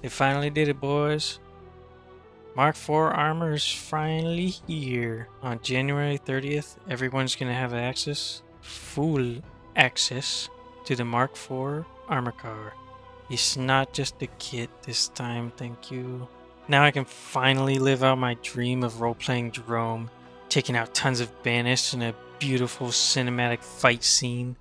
They finally did it, boys. Mark IV armor is finally here. On January 30th, everyone's gonna have full access to the Mark IV armor car. It's not just a kit this time, thank you. Now I can finally live out my dream of role-playing Jerome, taking out tons of banished in a beautiful cinematic fight scene.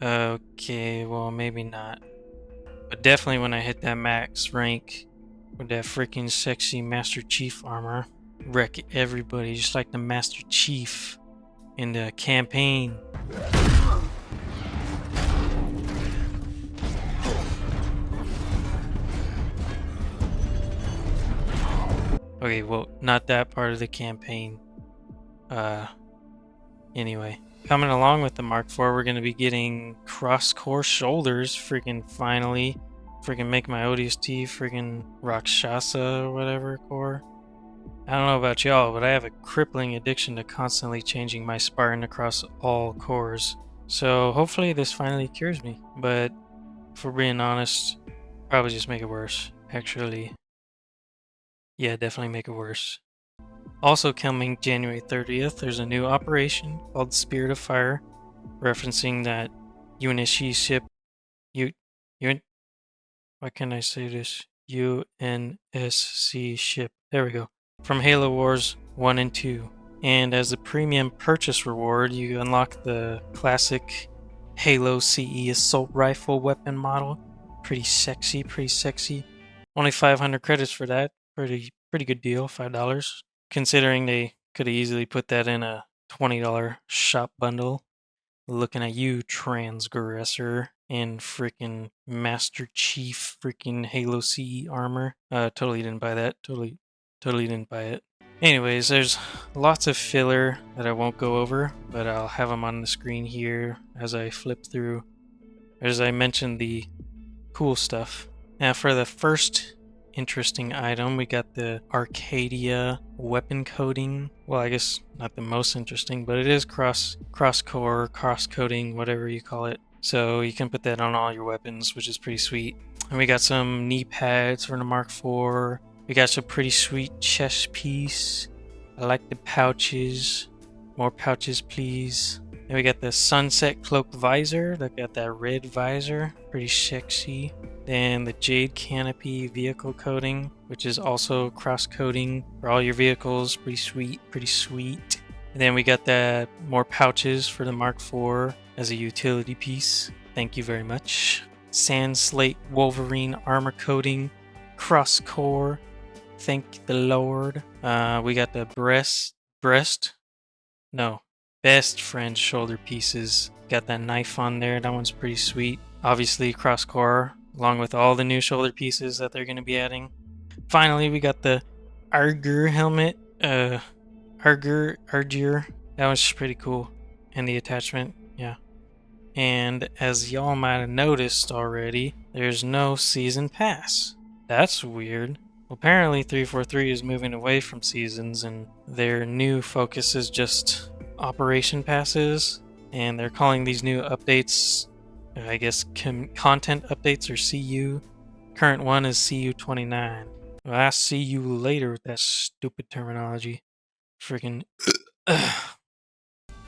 Okay, well maybe not. But definitely when I hit that max rank with that freaking sexy Master Chief armor, wreck everybody just like the Master Chief in the campaign. Okay, well, not that part of the campaign. Anyway. Coming along with the Mark IV, we're going to be getting cross-core shoulders, freaking finally. Freaking make my ODST freaking Rakshasa or whatever core. I don't know about y'all, but I have a crippling addiction to constantly changing my Spartan across all cores. So hopefully this finally cures me, but if we're being honest, probably just make it worse. Actually, yeah, definitely make it worse. Also coming January 30th, there's a new operation called Spirit of Fire, referencing that UNSC ship. Why can't I say this? UNSC ship. There we go. From Halo Wars 1 and 2. And as a premium purchase reward, you unlock the classic Halo CE assault rifle weapon model. Pretty sexy, pretty sexy. Only 500 credits for that. Pretty good deal, $5. Considering they could have easily put that in a $20 shop bundle. Looking at you, transgressor, and freaking Master Chief freaking Halo CE armor. Totally didn't buy that. Totally didn't buy it. Anyways, there's lots of filler that I won't go over, but I'll have them on the screen here as I flip through. As I mentioned, the cool stuff. Now for the first interesting item, we got the Arcadia weapon coding. Well, I guess not the most interesting, but it is cross-core, cross-coding, whatever you call it. So you can put that on all your weapons, which is pretty sweet. And we got some knee pads for the Mark IV. We got some pretty sweet chest piece. I like the pouches. More pouches, please. And we got the Sunset Cloak visor. Look at that red visor. Pretty sexy. Then the Jade Canopy vehicle coating, which is also cross-coding for all your vehicles. Pretty sweet, pretty sweet. And then we got the more pouches for the Mark IV as a utility piece. Thank you very much. Sand Slate Wolverine armor coating, cross-core. Thank the Lord. We got the best friend shoulder pieces. Got that knife on there. That one's pretty sweet. Obviously cross-core, along with all the new shoulder pieces that they're going to be adding. Finally, we got the Arger helmet. Arger. That was pretty cool. And the attachment, yeah. And as y'all might have noticed already, there's no season pass. That's weird. Well, apparently 343 is moving away from seasons, and their new focus is just operation passes. And they're calling these new updates, I guess, content updates, or CU. Current one is CU 29. Well, I'll see you later with that stupid terminology. Freaking.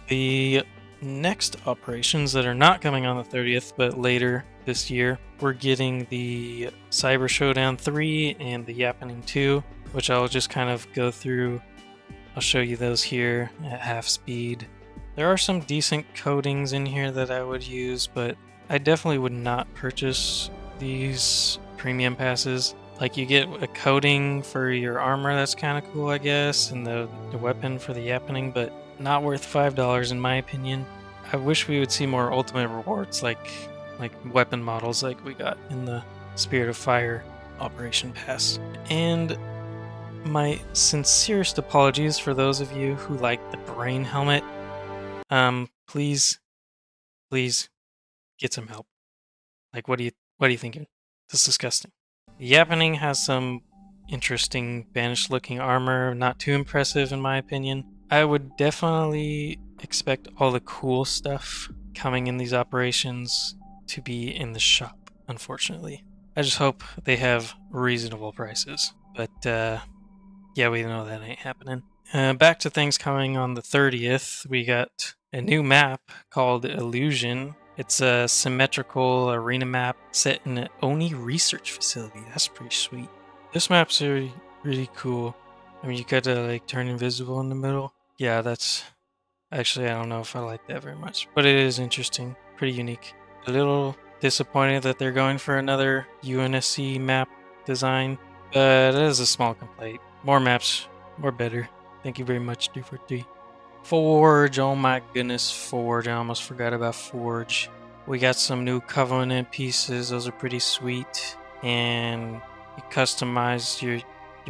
The next operations that are not coming on the 30th, but later this year, we're getting the Cyber Showdown 3 and the Yappening 2, which I'll just kind of go through. I'll show you those here at half speed. There are some decent coatings in here that I would use, but I definitely would not purchase these premium passes. Like, you get a coating for your armor, that's kind of cool, I guess, and the weapon for the Yappening, but not worth $5 in my opinion. I wish we would see more ultimate rewards, like weapon models like we got in the Spirit of Fire Operation Pass. And my sincerest apologies for those of you who like the brain helmet. Please get some help. Like, what are you thinking? This is disgusting. The Yappening has some interesting banished looking armor, not too impressive in my opinion. I would definitely expect all the cool stuff coming in these operations to be in the shop, unfortunately. I just hope they have reasonable prices. But yeah, we know that ain't happening. Back to things coming on the 30th, we got a new map called Illusion. It's a symmetrical arena map set in an Oni research facility. That's pretty sweet. This map's really cool. I mean, you got to like turn invisible in the middle. Yeah, that's actually, I don't know if I like that very much, but it is interesting, pretty unique. A little disappointed that they're going for another UNSC map design, but it is a small complaint. More maps, more better. Thank you very much, 343. Forge, oh my goodness, Forge. I almost forgot about Forge. We got some new Covenant pieces, those are pretty sweet. And you customize your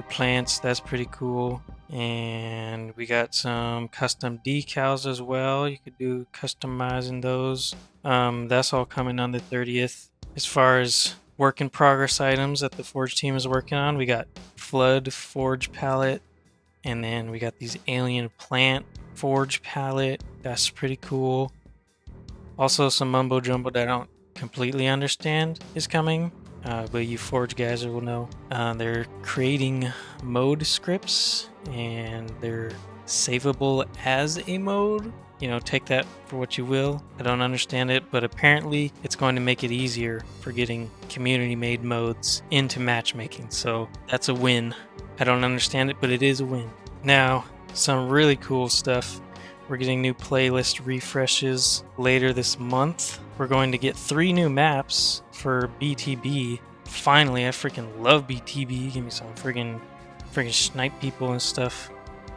plants, that's pretty cool. And we got some custom decals as well. You could do customizing those. That's all coming on the 30th. As far as work in progress items that the Forge team is working on, we got Flood Forge palette, and then we got these Alien Plant Forge palette. That's pretty cool. Also, some mumbo jumbo that I don't completely understand is coming, but you Forge guys will know. They're creating mode scripts, and they're savable as a mode. You know, take that for what you will. I don't understand it, but apparently it's going to make it easier for getting community-made modes into matchmaking, so that's a win. I don't understand it, but it is a win. Now, some really cool stuff. We're getting new playlist refreshes later this month. We're going to get 3 new maps for BTB. Finally, I freaking love BTB. Give me some freaking snipe people and stuff.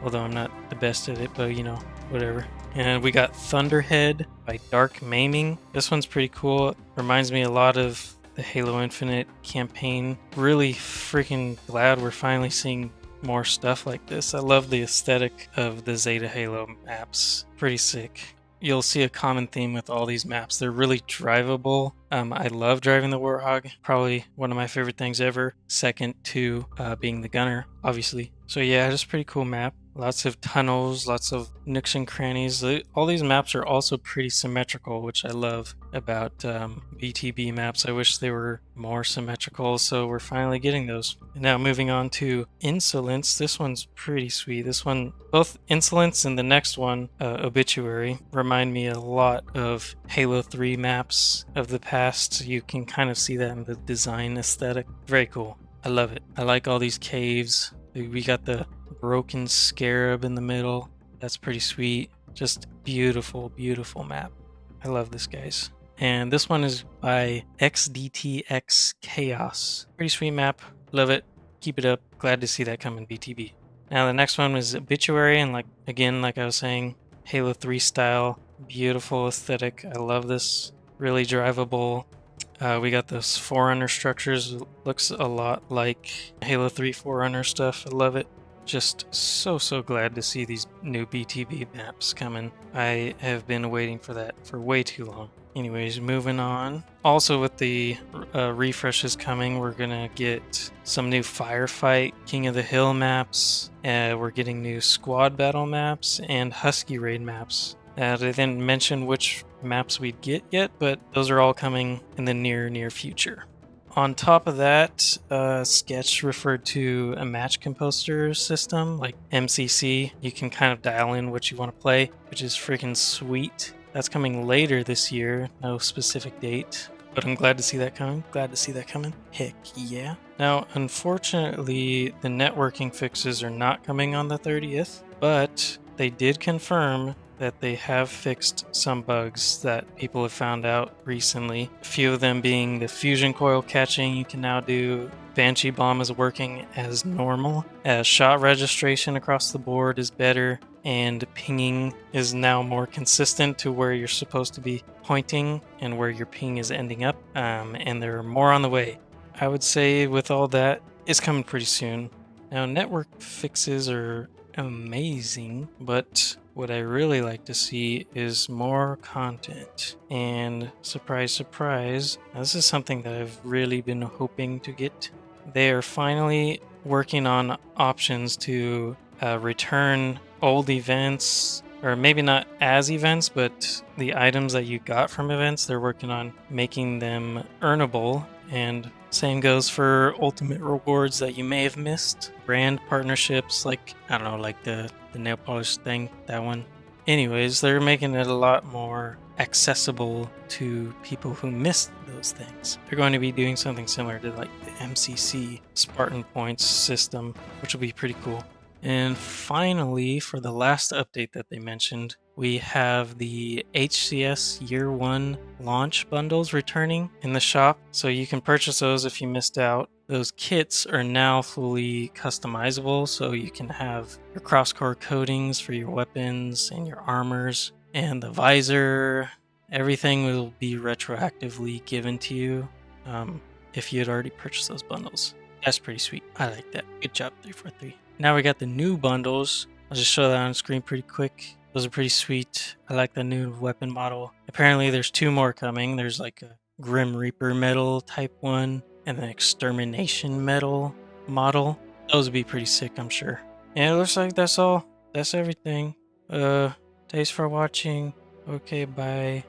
Although I'm not the best at it, but you know, whatever. And we got Thunderhead by Dark Maiming. This one's pretty cool. It reminds me a lot of the Halo Infinite campaign. Really freaking glad we're finally seeing more stuff like this. I love the aesthetic of the Zeta Halo maps. Pretty sick. You'll see a common theme with all these maps. They're really drivable. I love driving the Warthog. Probably one of my favorite things ever. Second to being the gunner, obviously. So yeah, just pretty cool map. Lots of tunnels, lots of nooks and crannies. All these maps are also pretty symmetrical, which I love about BTB maps. I wish they were more symmetrical, so we're finally getting those. And now moving on to Insolence. This one's pretty sweet. This one, both Insolence and the next one, Obituary, remind me a lot of Halo 3 maps of the past. You can kind of see that in the design aesthetic. Very cool. I love it. I like all these caves. We got the broken scarab in the middle. That's pretty sweet. Just beautiful, beautiful map. I love this, guys. And this one is by XDTX Chaos. Pretty sweet map. Love it. Keep it up. Glad to see that come in BTB. Now the next one is Obituary, and like I was saying, Halo 3 style. Beautiful aesthetic. I love this. Really drivable. We got those Forerunner structures. Looks a lot like Halo 3 Forerunner stuff. I love it. Just so glad to see these new BTB maps coming. I have been waiting for that for way too long. Anyways, moving on. Also with the refreshes coming, we're gonna get some new Firefight, King of the Hill maps. We're getting new Squad Battle maps and Husky Raid maps. They didn't mention which maps we'd get yet, but those are all coming in the near future. On top of that, Sketch referred to a match composer system like MCC. You can kind of dial in what you want to play, which is freaking sweet. That's coming later this year, no specific date, but I'm glad to see that coming. Glad to see that coming. Heck yeah. Now, unfortunately, the networking fixes are not coming on the 30th, but they did confirm that they have fixed some bugs that people have found out recently. A few of them being the fusion coil catching you can now do. Banshee Bomb is working as normal. Shot registration across the board is better, and pinging is now more consistent to where you're supposed to be pointing and where your ping is ending up. And there are more on the way. I would say with all that, it's coming pretty soon. Now, network fixes are amazing, but what I really like to see is more content. And surprise, surprise, this is something that I've really been hoping to get. They are finally working on options to return old events, or maybe not as events, but the items that you got from events, they're working on making them earnable. And same goes for ultimate rewards that you may have missed. Brand partnerships, like, I don't know, like the nail polish thing, that one. Anyways, they're making it a lot more accessible to people who missed those things. They're going to be doing something similar to like the MCC Spartan Points system, which will be pretty cool. And finally, for the last update that they mentioned, we have the HCS Year 1 launch bundles returning in the shop. So you can purchase those if you missed out. Those kits are now fully customizable, so you can have your cross-core coatings for your weapons and your armors, and the visor. Everything will be retroactively given to you if you had already purchased those bundles. That's pretty sweet. I like that. Good job, 343. Now we got the new bundles. I'll just show that on screen pretty quick. Those are pretty sweet. I like the new weapon model. Apparently there's 2 more coming. There's like a Grim Reaper metal type one and an Extermination metal model. Those would be pretty sick, I'm sure. And it looks like that's all. That's everything. Thanks for watching. Okay, bye.